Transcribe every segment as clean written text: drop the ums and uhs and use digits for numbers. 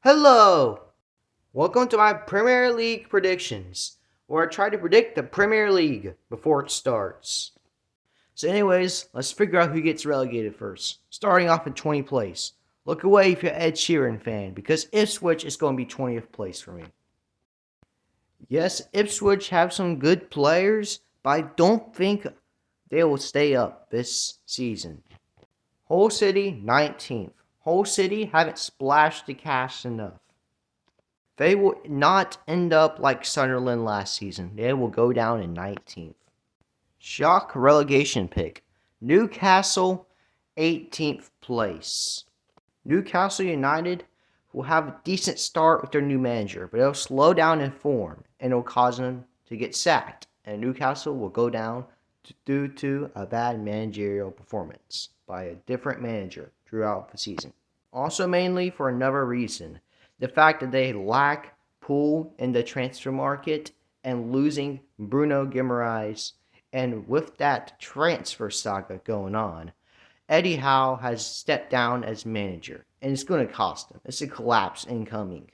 Hello! Welcome to my Premier League predictions, where I try to predict the Premier League before it starts. So anyways, let's figure out who gets relegated first. Starting off in 20th place. Look away if you're an Ed Sheeran fan, because Ipswich is going to be 20th place for me. Yes, Ipswich have some good players, but I don't think they will stay up this season. Hull City, 19th. Hull City haven't splashed the cash enough. They will not end up like Sunderland last season. They will go down in 19th. Shock relegation pick. Newcastle, 18th place. Newcastle United will have a decent start with their new manager, but it'll slow down in form and it'll cause them to get sacked. And Newcastle will go down due to a bad managerial performance by a different manager throughout the season. Also, mainly for another reason, the fact that they lack pull in the transfer market and losing Bruno Guimaraes, and with that transfer saga going on, Eddie Howe has stepped down as manager, and it's going to cost him. It's a collapse incoming.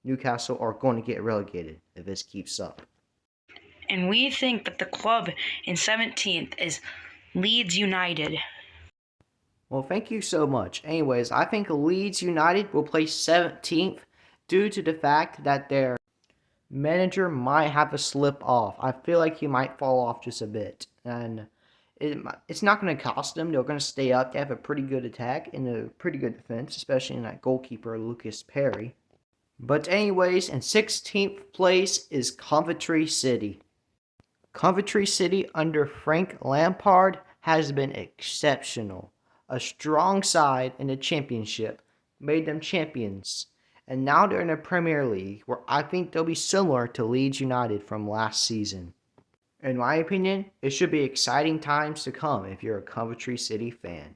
Newcastle are going to get relegated if this keeps up. And we think that the club in 17th is Leeds United. Well, thank you so much. Anyways, I think Leeds United will place 17th due to the fact that their manager might have a slip off. I feel like he might fall off just a bit. And it's not going to cost them. They're going to stay up. They have a pretty good attack and a pretty good defense, especially in that goalkeeper, Lucas Perry. But anyways, in 16th place is Coventry City. Coventry City under Frank Lampard has been exceptional. A strong side in the championship made them champions. And now they're in the Premier League, where I think they'll be similar to Leeds United from last season. In my opinion, it should be exciting times to come if you're a Coventry City fan.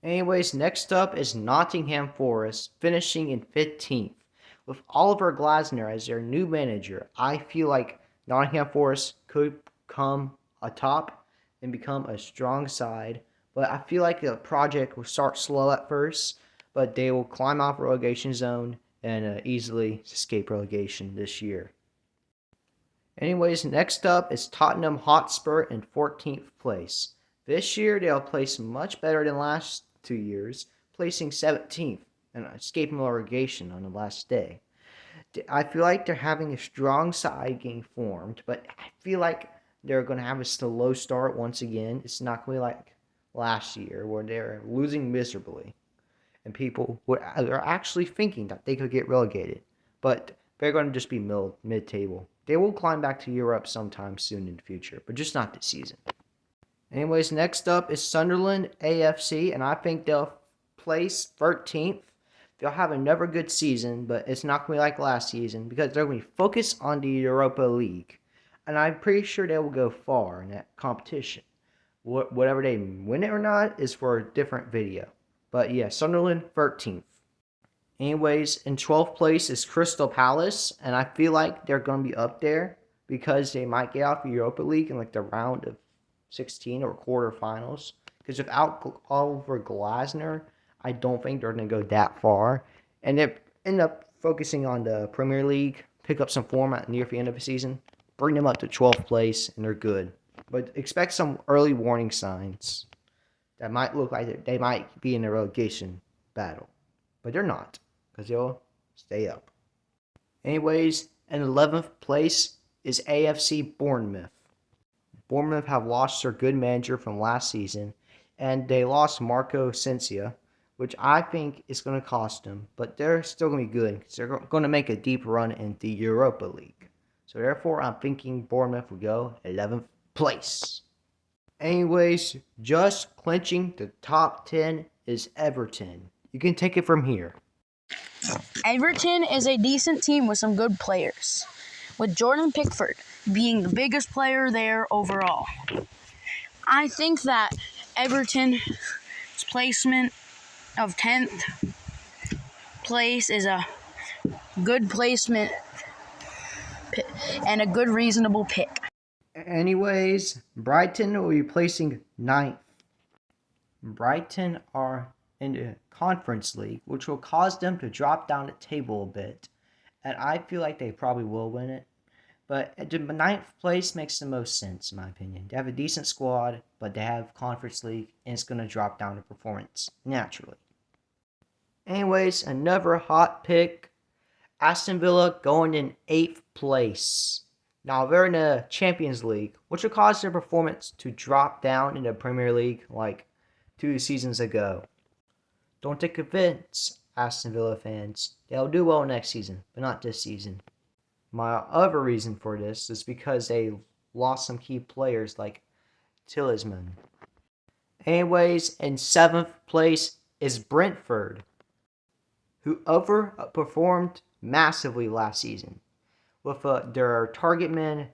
Anyways, next up is Nottingham Forest, finishing in 15th. With Oliver Glasner as their new manager, I feel like Nottingham Forest could come atop and become a strong side. But I feel like the project will start slow at first, but they will climb off relegation zone and easily escape relegation this year. Anyways, next up is Tottenham Hotspur in 14th place. This year, they'll place much better than last 2 years, placing 17th and escaping relegation on the last day. I feel like they're having a strong side getting formed, but I feel like they're going to have a slow start once again. It's not going to be like last year where they're losing miserably and people are actually thinking that they could get relegated, but they're going to just be mid-table. They will climb back to Europe sometime soon in the future, but just not this season. Anyways, next up is Sunderland AFC, and I think they'll place 13th. They'll have another good season, but it's not going to be like last season because they're going to be focused on the Europa League, and I'm pretty sure they will go far in that competition. Whatever they win it or not is for a different video. But yeah, Sunderland 13th. Anyways, in 12th place is Crystal Palace, and I feel like they're going to be up there because they might get out the Europa League in like the round of 16 or quarterfinals. Because without Oliver Glasner, I don't think they're going to go that far. And they end up focusing on the Premier League, pick up some form near the end of the season, bring them up to 12th place, and they're good. But expect some early warning signs that might look like they might be in a relegation battle. But they're not, because they'll stay up. Anyways, in 11th place is AFC Bournemouth. Bournemouth have lost their good manager from last season, and they lost Marco Sensia, which I think is going to cost them. But they're still going to be good, because they're going to make a deep run in the Europa League. So therefore, I'm thinking Bournemouth will go 11th place. Anyways, just clinching the top 10 is Everton. You can take it from here. Everton is a decent team with some good players, with Jordan Pickford being the biggest player there overall. I think that Everton's placement of 10th place is a good placement and a good reasonable pick. Anyways, Brighton will be placing 9th. Brighton are in the Conference League, which will cause them to drop down the table a bit. And I feel like they probably will win it. But the ninth place makes the most sense, in my opinion. They have a decent squad, but they have Conference League, and it's going to drop down to performance, naturally. Anyways, another hot pick. Aston Villa going in 8th place. Now, they're in the Champions League, which will cause their performance to drop down in the Premier League like 2 seasons ago. Don't take offense, Aston Villa fans. They'll do well next season, but not this season. My other reason for this is because they lost some key players like Talisman. Anyways, in 7th place is Brentford, who overperformed massively last season with their target man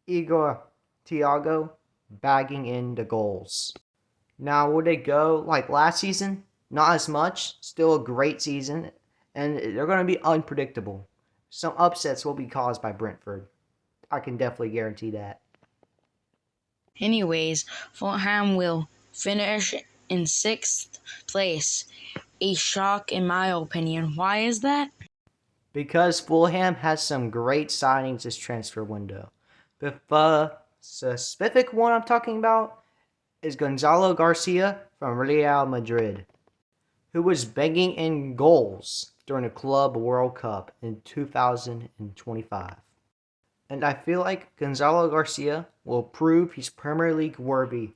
Igor Thiago bagging in the goals. Now, will they go like last season? Not as much. Still a great season, and they're going to be unpredictable. Some upsets will be caused by Brentford. I can definitely guarantee that. Anyways, Fulham will finish in 6th place. A shock in my opinion. Why is that? Because Fulham has some great signings this transfer window. The specific one I'm talking about is Gonzalo Garcia from Real Madrid, who was banging in goals during the Club World Cup in 2025. And I feel like Gonzalo Garcia will prove he's Premier League worthy.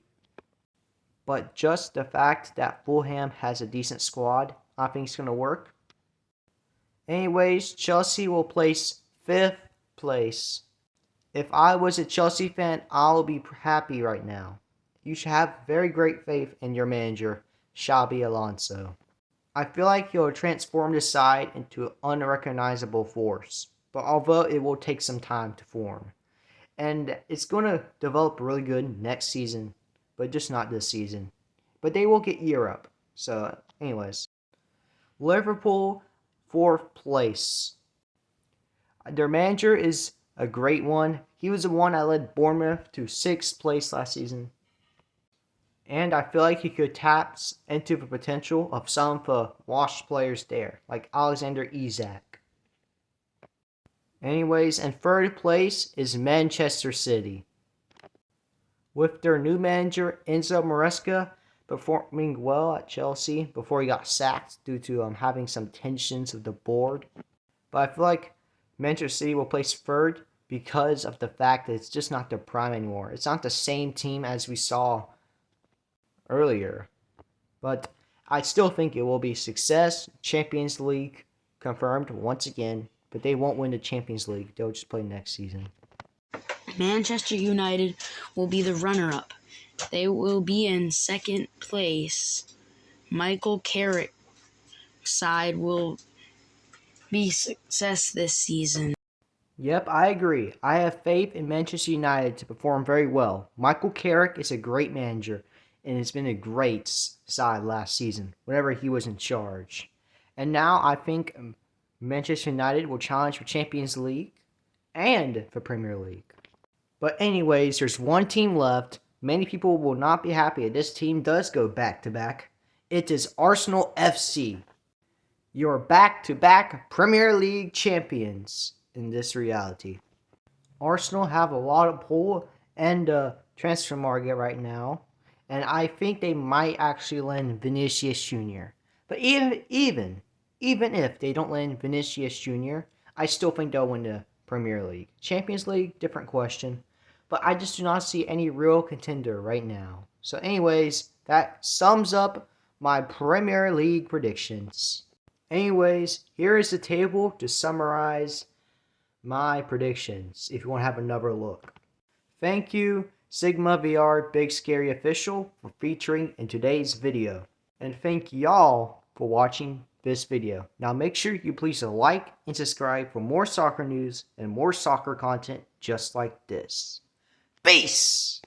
But just the fact that Fulham has a decent squad, I think it's going to work. Anyways, Chelsea will place 5th place. If I was a Chelsea fan, I'll be happy right now. You should have very great faith in your manager, Xabi Alonso. I feel like he'll transform the side into an unrecognizable force, but although it will take some time to form. And it's going to develop really good next season, but just not this season. But they will get Europe. So, anyways. Liverpool, 4th place. Their manager is a great one. He was the one that led Bournemouth to 6th place last season. And I feel like he could tap into the potential of some of the washed players there, like Alexander Isak. Anyways, in 3rd place is Manchester City. With their new manager, Enzo Maresca, performing well at Chelsea before he got sacked due to having some tensions with the board. But I feel like Manchester City will place 3rd because of the fact that it's just not their prime anymore. It's not the same team as we saw earlier. But I still think it will be success. Champions League confirmed once again. But they won't win the Champions League. They'll just play next season. Manchester United will be the runner-up. They will be in 2nd place. Michael Carrick's side will be success this season. Yep, I agree. I have faith in Manchester United to perform very well. Michael Carrick is a great manager, and it's been a great side last season, whenever he was in charge. And now I think Manchester United will challenge for Champions League and for Premier League. But anyways, there's one team left. Many people will not be happy that this team does go back-to-back. It is Arsenal FC. Your back-to-back Premier League champions in this reality. Arsenal have a lot of pull and transfer market right now. And I think they might actually land Vinicius Jr. But even if they don't land Vinicius Jr., I still think they'll win the Premier League. Champions League, different question. But I just do not see any real contender right now. So anyways, that sums up my Premier League predictions. Anyways, here is the table to summarize my predictions if you want to have another look. Thank you, Sigma VR Big Scary Official, for featuring in today's video. And thank y'all for watching this video. Now make sure you please like and subscribe for more soccer news and more soccer content just like this. Peace!